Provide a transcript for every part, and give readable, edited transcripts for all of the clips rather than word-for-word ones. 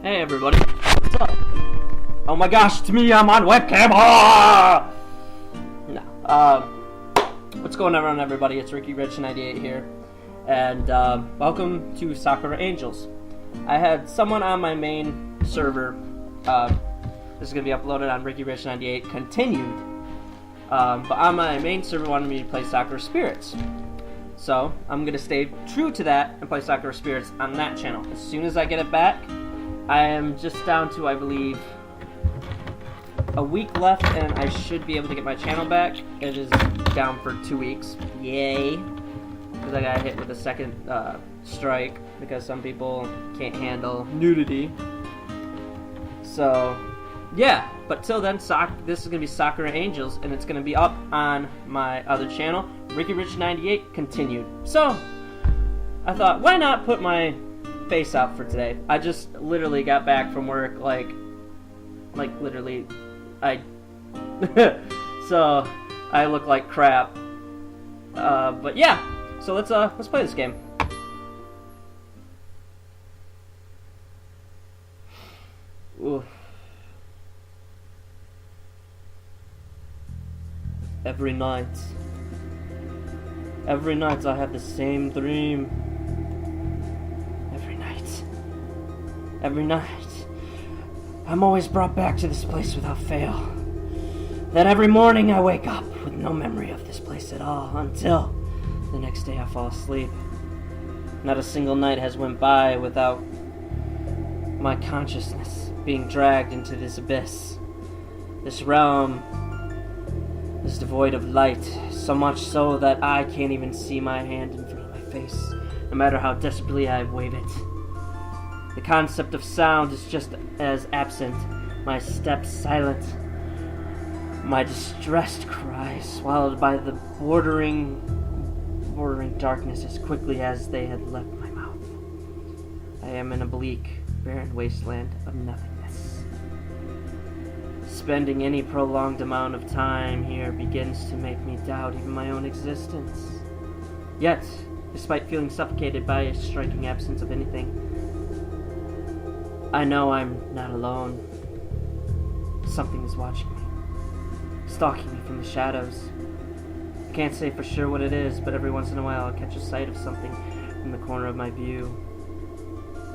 Hey everybody, what's up? Oh my gosh, it's me, I'm on webcam! Ah! What's going on everybody? It's Ricky Rich 98 here, and welcome to Sakura Angels. I had someone on my main server, this is going to be uploaded on Ricky Rich 98 continued, but on my main server wanted me to play Sakura Spirits. So, I'm going to stay true to that and play Sakura Spirits on that channel. As soon as I get it back, I am just down to, I believe, a week left, and I should be able to get my channel back. It is down for 2 weeks. Yay! Because I got hit with a second strike, because some people can't handle nudity. So, yeah. But till then, this is going to be Sakura Angels, and it's going to be up on my other channel, Ricky Rich 98 continued. So, I thought, why not put my face out for today? I just literally got back from work, like literally, so I look like crap. But yeah, so let's play this game. Ooh. Every night I have the same dream. Every night, I'm always brought back to this place without fail. Then every morning I wake up with no memory of this place at all, until the next day I fall asleep. Not a single night has went by without my consciousness being dragged into this abyss. This realm is devoid of light, so much so that I can't even see my hand in front of my face, no matter how desperately I wave it. The concept of sound is just as absent, my steps silent, my distressed cries swallowed by the bordering darkness as quickly as they had left my mouth. I am in a bleak, barren wasteland of nothingness. Spending any prolonged amount of time here begins to make me doubt even my own existence. Yet, despite feeling suffocated by a striking absence of anything, I know I'm not alone. Something is watching me, stalking me from the shadows. I can't say for sure what it is, but every once in a while I'll catch a sight of something from the corner of my view.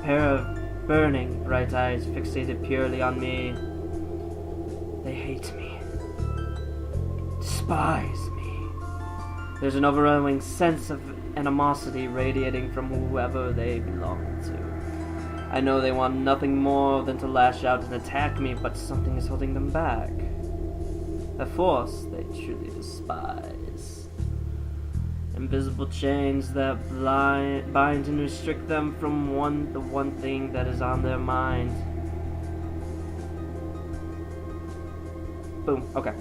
A pair of burning, bright eyes fixated purely on me. They hate me, despise me. There's an overwhelming sense of animosity radiating from whoever they belong to. I know they want nothing more than to lash out and attack me, but something is holding them back. A force they truly despise. Invisible chains that bind and restrict them from the one thing that is on their mind. Boom, okay.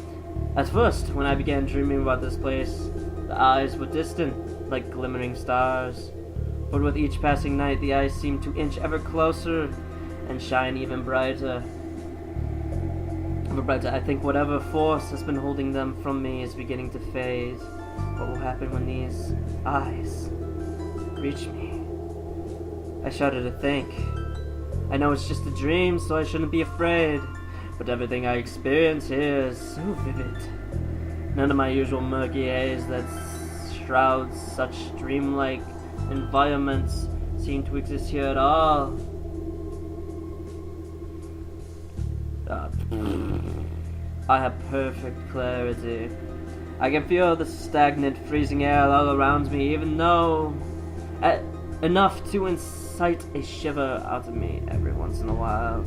At first, when I began dreaming about this place, the eyes were distant, like glimmering stars. But with each passing night, the eyes seem to inch ever closer and shine even brighter. I think whatever force has been holding them from me is beginning to fade. What will happen when these eyes reach me? I shudder to think. I know it's just a dream, so I shouldn't be afraid. But everything I experience here is so vivid. None of my usual murky haze that shrouds such dreamlike environments seem to exist here at all. I have perfect clarity. I can feel the stagnant, freezing air all around me, even though enough to incite a shiver out of me every once in a while.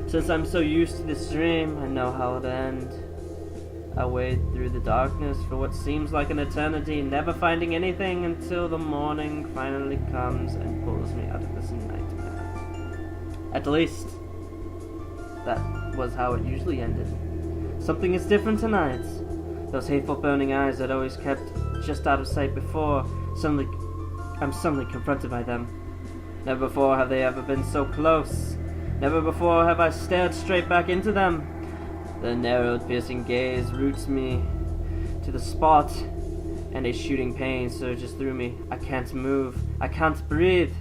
Since I'm so used to this dream, I know how it'll end. I wade through the darkness for what seems like an eternity, never finding anything until the morning finally comes and pulls me out of this nightmare. At least, that was how it usually ended. Something is different tonight. Those hateful burning eyes that always kept just out of sight before, I'm suddenly confronted by them. Never before have they ever been so close. Never before have I stared straight back into them. The narrowed, piercing gaze roots me to the spot, and a shooting pain surges through me. I can't move. I can't breathe.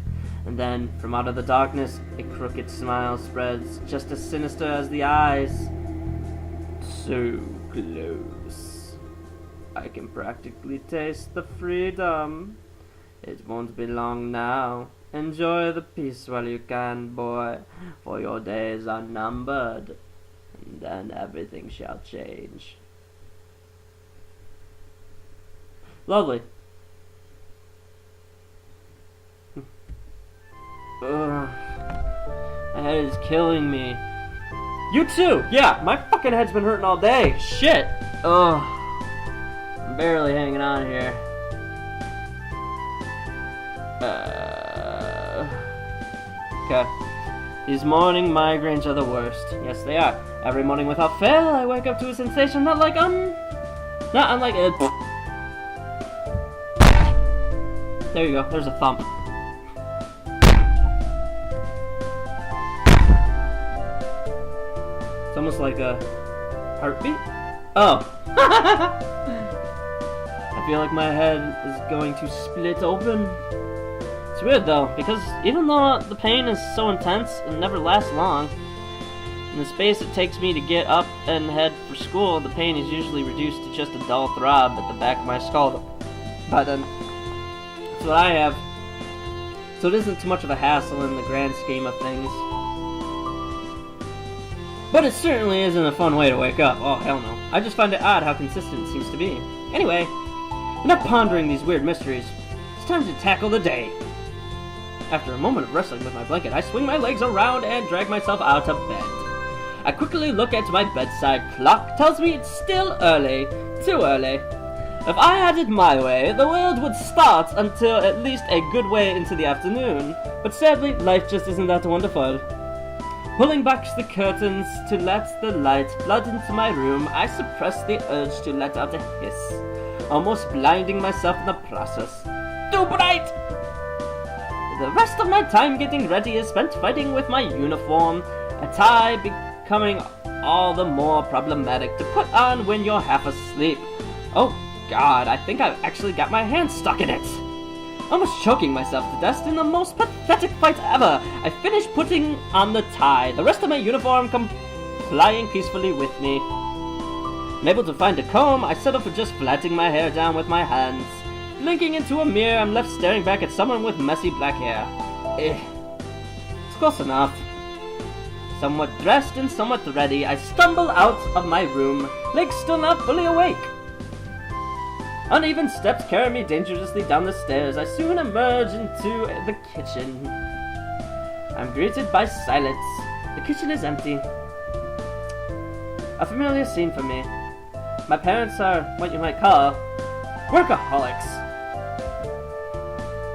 And then, from out of the darkness, a crooked smile spreads, just as sinister as the eyes. So close. I can practically taste the freedom. It won't be long now. Enjoy the peace while you can, boy, for your days are numbered. And then everything shall change. Lovely. Ugh. My head is killing me. You too! Yeah, my fucking head's been hurting all day. Shit! Ugh. I'm barely hanging on here. Okay. These morning migraines are the worst. Yes, they are. Every morning without fail, I wake up to a sensation not unlike a... There you go. There's a thump. It's almost like a heartbeat. Oh. I feel like my head is going to split open. It's weird though, because even though the pain is so intense, it never lasts long. In the space it takes me to get up and head for school, the pain is usually reduced to just a dull throb at the back of my skull. By then, that's what I have. So it isn't too much of a hassle in the grand scheme of things. But it certainly isn't a fun way to wake up. Oh, hell no. I just find it odd how consistent it seems to be. Anyway, enough pondering these weird mysteries. It's time to tackle the day. After a moment of wrestling with my blanket, I swing my legs around and drag myself out of bed. I quickly look at my bedside clock. Tells me it's still early. Too early. If I had it my way, the world would start until at least a good way into the afternoon. But sadly, life just isn't that wonderful. Pulling back the curtains to let the light flood into my room, I suppress the urge to let out a hiss, almost blinding myself in the process. Too bright! The rest of my time getting ready is spent fighting with my uniform, a tie becoming all the more problematic to put on when you're half asleep. Oh god, I think I've actually got my hand stuck in it. Almost choking myself to death in the most pathetic fight ever. I finish putting on the tie, the rest of my uniform complying peacefully with me. I'm able to find a comb. I settle for just flattening my hair down with my hands. Blinking into a mirror, I'm left staring back at someone with messy black hair. It's close enough. Somewhat dressed and somewhat ready, I stumble out of my room, legs still not fully awake. Uneven steps carry me dangerously down the stairs. I soon emerge into the kitchen. I'm greeted by silence. The kitchen is empty. A familiar scene for me. My parents are what you might call workaholics.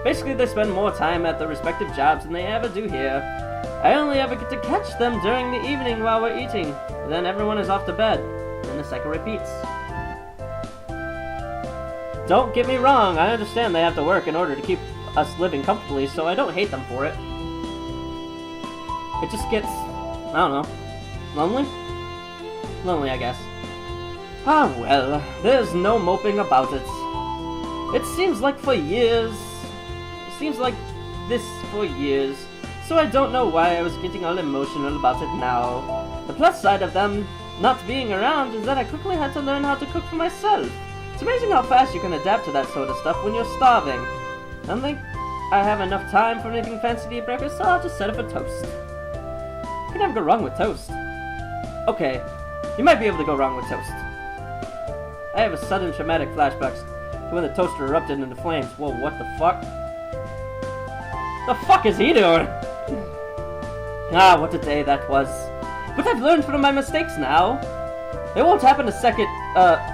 Basically, they spend more time at their respective jobs than they ever do here. I only ever get to catch them during the evening while we're eating. Then everyone is off to bed, and the cycle repeats. Don't get me wrong, I understand they have to work in order to keep us living comfortably, so I don't hate them for it. It just gets, I don't know, lonely? Lonely, I guess. Ah well, there's no moping about it. It seems like this for years, so I don't know why I was getting all emotional about it now. The plus side of them not being around is that I quickly had to learn how to cook for myself. It's amazing how fast you can adapt to that sort of stuff when you're starving. I don't think I have enough time for anything fancy to eat breakfast, so I'll just settle for toast. You can never go wrong with toast. Okay, you might be able to go wrong with toast. I have a sudden traumatic flashbacks to when the toaster erupted into flames. Whoa, what the fuck? The fuck is he doing? Ah, what a day that was. But I've learned from my mistakes now. It won't happen a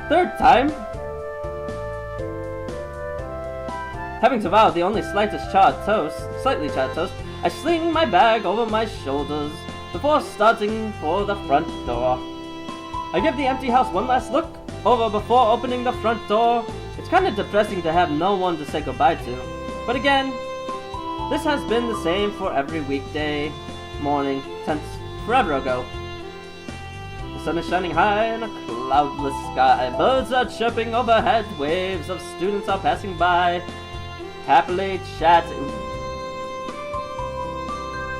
third time. Having devoured the only slightly charred toast, I sling my bag over my shoulders before starting for the front door. I give the empty house one last look over before opening the front door. It's kind of depressing to have no one to say goodbye to. But again, this has been the same for every weekday morning since forever ago. The sun is shining high in a cloudless sky. Birds are chirping overhead. Waves of students are passing by, happily chatting.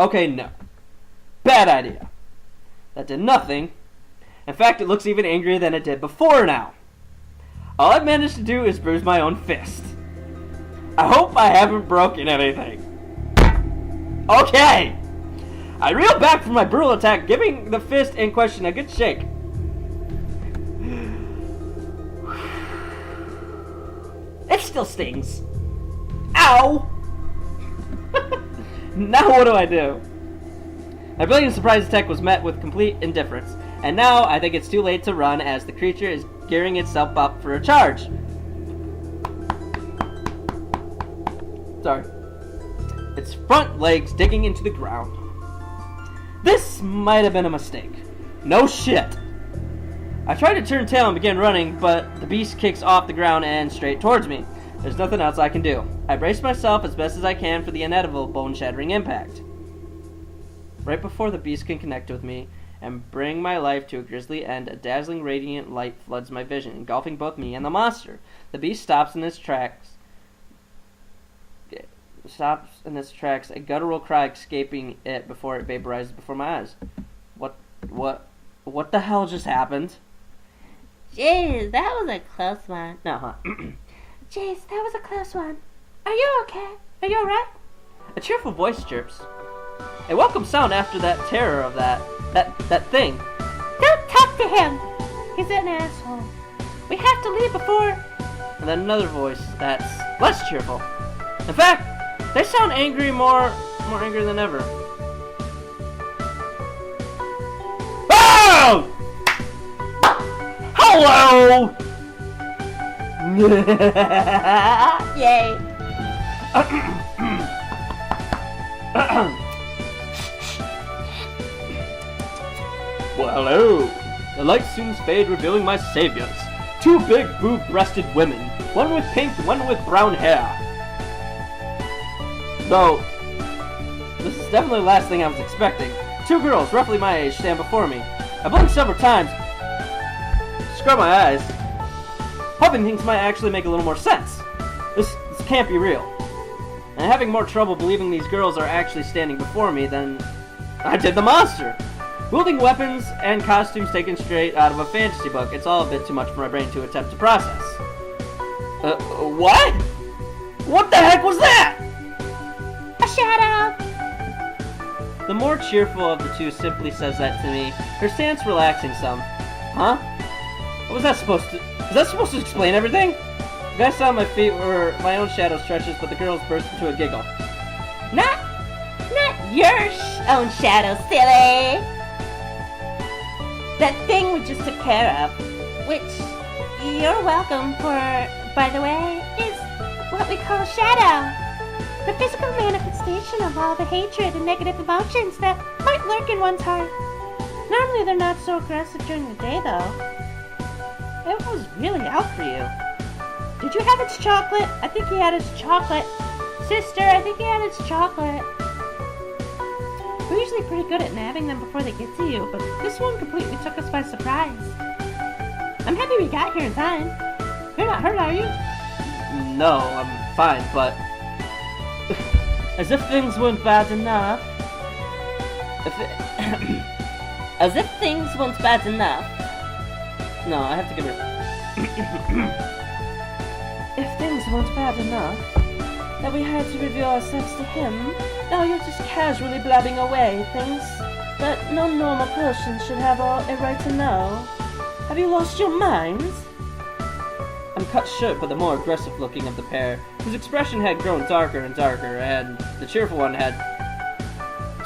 Okay, no. Bad idea. That did nothing. In fact, it looks even angrier than it did before now. All I've managed to do is bruise my own fist. I hope I haven't broken anything. Okay! I reel back from my brutal attack, giving the fist in question a good shake. It still stings. Ow! Now what do I do? My brilliant surprise attack was met with complete indifference, and now I think it's too late to run as the creature is gearing itself up for a charge. Sorry. Its front legs digging into the ground. This might have been a mistake. No shit. I tried to turn tail and begin running, but the beast kicks off the ground and straight towards me. There's nothing else I can do. I brace myself as best as I can for the inevitable bone-shattering impact. Right before the beast can connect with me and bring my life to a grisly end, a dazzling radiant light floods my vision, engulfing both me and the monster. The beast stops in its tracks, a guttural cry escaping it before it vaporizes before my eyes. What the hell just happened? Jeez, that was a close one. No, huh? Jeez, that was a close one. Are you okay? Are you alright? A cheerful voice chirps. A welcome sound after that terror of that thing. Don't talk to him! He's an asshole. We have to leave before... And then another voice that's less cheerful. In fact, they sound angry, more angry than ever. Oh! Hello! Yay. Well, hello. The light soon fade, revealing my saviors. Two big, boob-breasted women. One with pink, one with brown hair. Though, this is definitely the last thing I was expecting. Two girls, roughly my age, stand before me. I blinked several times, scrub my eyes, hoping things might actually make a little more sense. This can't be real. And I'm having more trouble believing these girls are actually standing before me than I did the monster. Wielding weapons and costumes taken straight out of a fantasy book, it's all a bit too much for my brain to attempt to process. What? What the heck was that? A shadow! The more cheerful of the two simply says that to me, her stance relaxing some. Huh? What was that supposed to... Is that supposed to explain everything? The guy saw my feet were my own shadow stretches, but the girls burst into a giggle. Not your own shadow, silly! That thing we just took care of, which you're welcome for, by the way, is what we call shadow. The physical manifestation of all the hatred and negative emotions that might lurk in one's heart. Normally they're not so aggressive during the day, though. It was really out for you. Did you have its chocolate? I think he had its chocolate. Sister, I think he had its chocolate. We're usually pretty good at nabbing them before they get to you, but this one completely took us by surprise. I'm happy we got here in time. You're not hurt, are you? No, I'm fine, but... As if things weren't bad enough. As if things weren't bad enough. No, I have to give her... If things weren't bad enough that we had to reveal ourselves to him, now you're just casually blabbing away things that no normal person should have a right to know. Have you lost your minds? I'm cut short by the more aggressive looking of the pair, whose expression had grown darker and darker, and the cheerful one had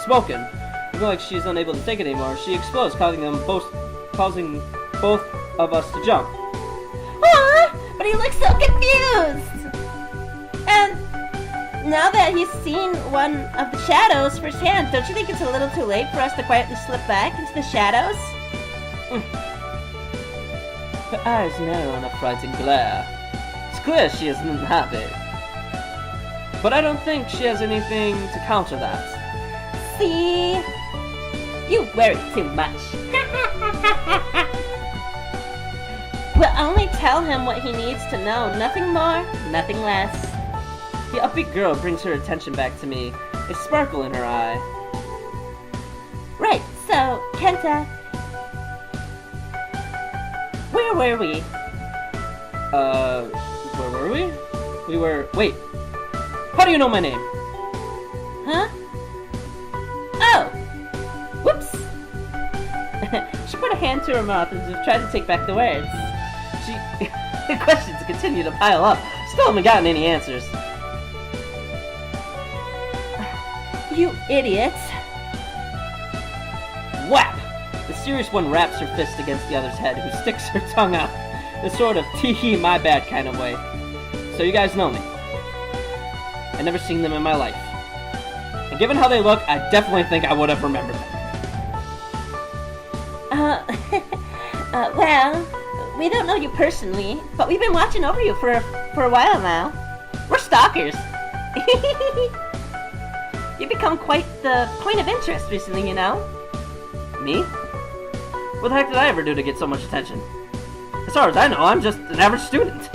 spoken. Looking like she's unable to take it anymore, she explodes, causing both of us to jump. But he looks so confused! And now that he's seen one of the shadows firsthand, don't you think it's a little too late for us to quietly slip back into the shadows? Her eyes narrow in a frightened glare. It's clear she isn't happy. But I don't think she has anything to counter that. See? You worry too much. We'll only tell him what he needs to know. Nothing more, nothing less. The upbeat girl brings her attention back to me, a sparkle in her eye. So, Kenta, where were we? Where were we? We were... Wait. How do you know my name? Huh? Oh! Whoops! She put a hand to her mouth as if trying to take back the words. The questions continue to pile up. Still haven't gotten any answers. You idiot! Whap! The serious one raps her fist against the other's head, who sticks her tongue out. The sort of tee-hee my bad kind of way. So you guys know me. I've never seen them in my life. And given how they look, I definitely think I would have remembered them. Well, we don't know you personally, but we've been watching over you for a while now. We're stalkers. You've become quite the point of interest recently, you know? Me? What the heck did I ever do to get so much attention? As far as I know, I'm just an average student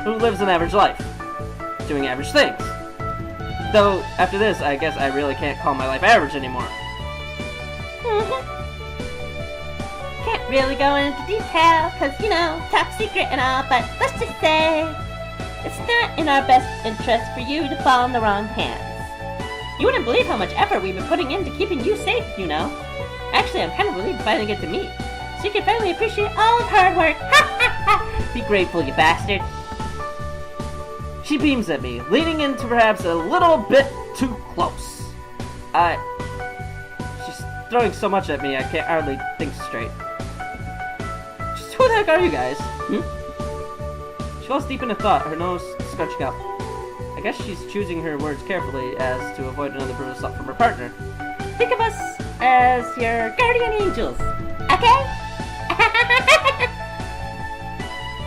who lives an average life, doing average things. Though, after this, I guess I really can't call my life average anymore. Can't really go into detail, because, you know, top secret and all, but let's just say it's not in our best interest for you to fall in the wrong hands. You wouldn't believe how much effort we've been putting into keeping you safe, you know. Actually, I'm kind of relieved to finally get to meet, so you can finally appreciate all of hard work. Be grateful, you bastard. She beams at me, leaning in to perhaps a little bit too close. She's throwing so much at me, I can't hardly think straight. Just who the heck are you guys? She falls deep into thought, her nose scrunching up. I guess she's choosing her words carefully as to avoid another brutal assault from her partner. Think of us as your guardian angels, okay?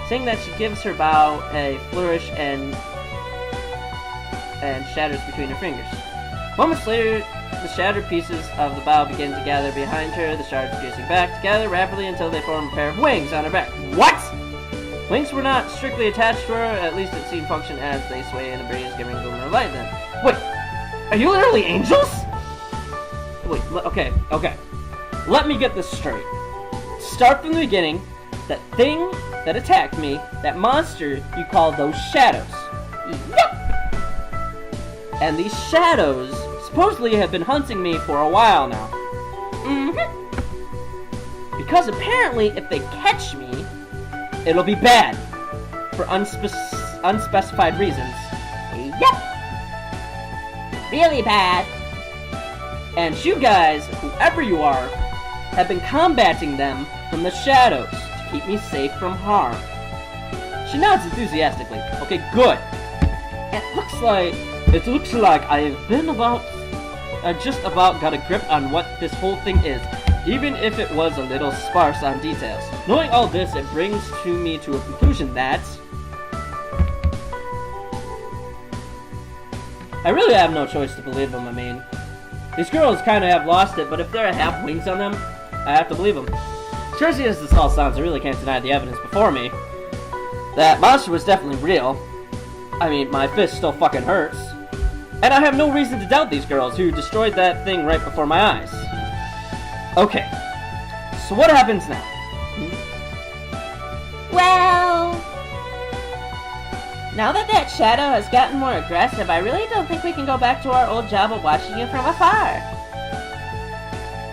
Saying that, she gives her bow a flourish and shatters between her fingers. Moments later, the shattered pieces of the bow begin to gather behind her, the shards fusing back together rapidly until they form a pair of wings on her back. What? Wings were not strictly attached to her, at least it seemed function as they sway in the breeze, giving glimmer of light then. Wait, are you literally angels? Wait, okay. Let me get this straight. Start from the beginning. That thing that attacked me, that monster you call those shadows. Yep! And these shadows supposedly have been hunting me for a while now. Because apparently if they catch me, it'll be bad. For unspecified reasons. Yep! Really bad. And you guys, whoever you are, have been combating them from the shadows to keep me safe from harm. She nods enthusiastically. Okay, good. It looks like I have been just about got a grip on what this whole thing is, even if it was a little sparse on details. Knowing all this, it brings me to a conclusion that I really have no choice to believe them. I mean, these girls kind of have lost it, but if there are half wings on them, I have to believe them. Crazy as this all sounds, I really can't deny the evidence before me. That monster was definitely real. I mean, my fist still fucking hurts. And I have no reason to doubt these girls who destroyed that thing right before my eyes. Okay, so what happens now? Well, now that shadow has gotten more aggressive, I really don't think we can go back to our old job of watching you from afar.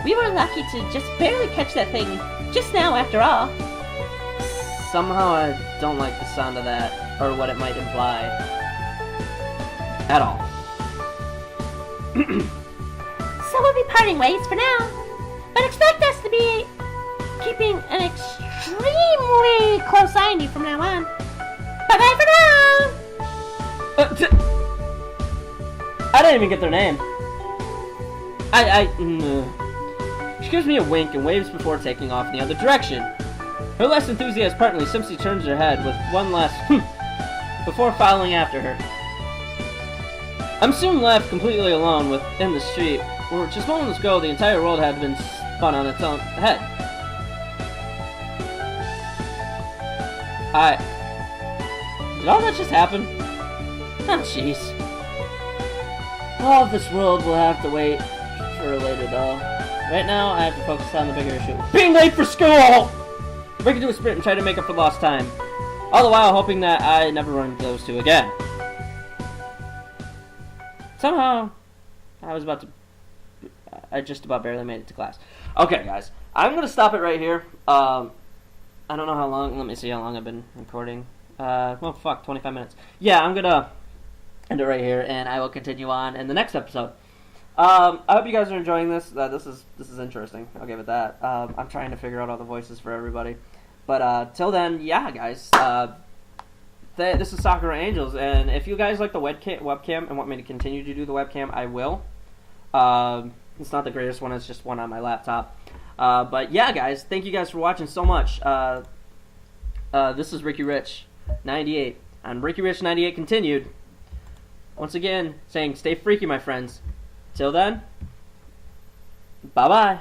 We were lucky to just barely catch that thing just now, after all. Somehow I don't like the sound of that, or what it might imply. At all. So we'll be parting ways for now, but expect us to be keeping an extremely close eye on you from now on. Bye-bye for now! I didn't even get their name. She gives me a wink and waves before taking off in the other direction. Her less enthusiastic partner simply turns her head with one last before following after her. I'm soon left completely alone within the street, where just moments ago the entire world had been spun on its own head. Did all that just happen? Oh, jeez. All of this world will have to wait for later, though. Right now, I have to focus on the bigger issue. Being late for school! Break into a sprint and try to make up for lost time. All the while hoping that I never run into those two again. Somehow, I just about barely made it to class. Okay, guys. I'm going to stop it right here. I don't know how long. Let me see how long I've been recording. 25 minutes. Yeah, I'm going to end it right here, and I will continue on in the next episode. I hope you guys are enjoying this. This is interesting. I'll give it that. I'm trying to figure out all the voices for everybody. But till then, yeah, guys. This is Sakura Angels, and if you guys like the webcam and want me to continue to do the webcam, I will. It's not the greatest one. It's just one on my laptop. But yeah, guys, thank you guys for watching so much. This is Ricky Rich 98 on Ricky Rich 98 continued. Once again, saying stay freaky, my friends. Till then, bye-bye.